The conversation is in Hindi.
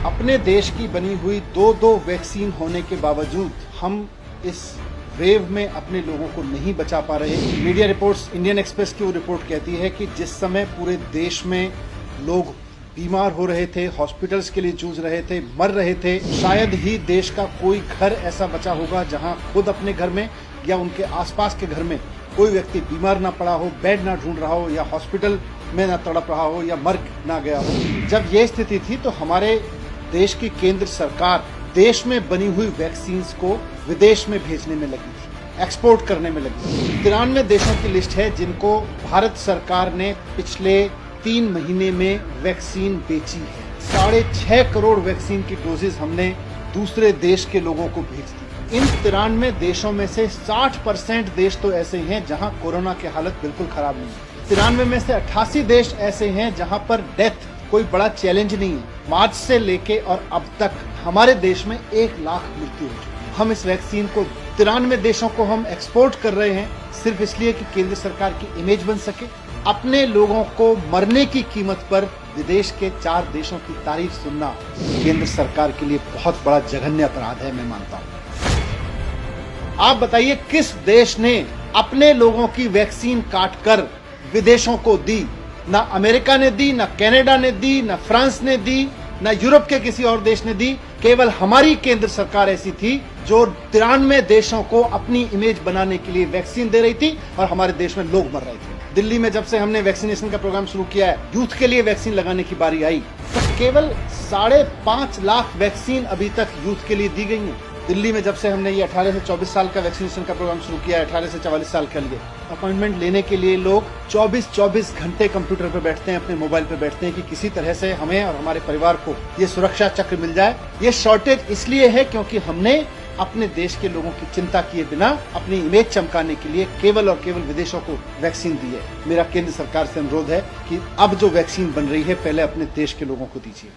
अपने देश की बनी हुई दो वैक्सीन होने के बावजूद हम इस वेव में अपने लोगों को नहीं बचा पा रहे। मीडिया रिपोर्ट्स, इंडियन एक्सप्रेस की वो रिपोर्ट कहती है कि जिस समय पूरे देश में लोग बीमार हो रहे थे, हॉस्पिटल्स के लिए जूझ रहे थे, मर रहे थे, शायद ही देश का कोई घर ऐसा बचा होगा जहां खुद अपने घर में या उनके आसपास के घर में कोई व्यक्ति बीमार ना पड़ा हो, बेड ना ढूंढ रहा हो या हॉस्पिटल में ना तड़प रहा हो या मर ना गया हो। जब ये स्थिति थी तो हमारे देश की केंद्र सरकार देश में बनी हुई वैक्सीन्स को विदेश में भेजने में लगी थी, एक्सपोर्ट करने में लगी थी। 93 देशों की लिस्ट है जिनको भारत सरकार ने पिछले 3 महीने में वैक्सीन बेची है। 6.5 करोड़ वैक्सीन की डोजेज हमने दूसरे देश के लोगों को भेज दी। इन 93 देशों में से 60% देश तो ऐसे हैं जहां कोरोना की हालत बिल्कुल खराब नहीं है। 93 में से 88 देश ऐसे हैं जहां पर डेथ कोई बड़ा चैलेंज नहीं है। मार्च से लेके और अब तक हमारे देश में 1 लाख मृत्यु हो चुकी। हम इस वैक्सीन को 93 देशों को हम एक्सपोर्ट कर रहे हैं सिर्फ इसलिए कि केंद्र सरकार की इमेज बन सके। अपने लोगों को मरने की कीमत पर विदेश के 4 देशों की तारीफ सुनना केंद्र सरकार के लिए बहुत बड़ा जघन्य अपराध है, मैं मानता हूं। आप बताइए किस देश ने अपने लोगों की वैक्सीन काटकर विदेशों को दी? ना अमेरिका ने दी, ना कनाडा ने दी, ना फ्रांस ने दी, ना यूरोप के किसी और देश ने दी। केवल हमारी केंद्र सरकार ऐसी थी जो 93 देशों को अपनी इमेज बनाने के लिए वैक्सीन दे रही थी और हमारे देश में लोग मर रहे थे। दिल्ली में जब से हमने वैक्सीनेशन का प्रोग्राम शुरू किया है, यूथ के लिए वैक्सीन लगाने की बारी आई तो केवल 5.5 लाख वैक्सीन अभी तक यूथ के लिए दी गई है। दिल्ली में जब से हमने ये 18 से 24 साल का वैक्सीनेशन का प्रोग्राम शुरू किया है, 18 से 44 साल के लिए अपॉइंटमेंट लेने के लिए लोग 24 घंटे कंप्यूटर पर बैठते हैं, अपने मोबाइल पर बैठते हैं कि किसी तरह से हमें और हमारे परिवार को ये सुरक्षा चक्र मिल जाए। ये शॉर्टेज इसलिए है क्योंकि हमने अपने देश के लोगों की चिंता किए बिना अपनी इमेज चमकाने के लिए केवल और केवल विदेशों को वैक्सीन दी है। मेरा केंद्र सरकार से अनुरोध है कि अब जो वैक्सीन बन रही है पहले अपने देश के लोगों को दीजिए।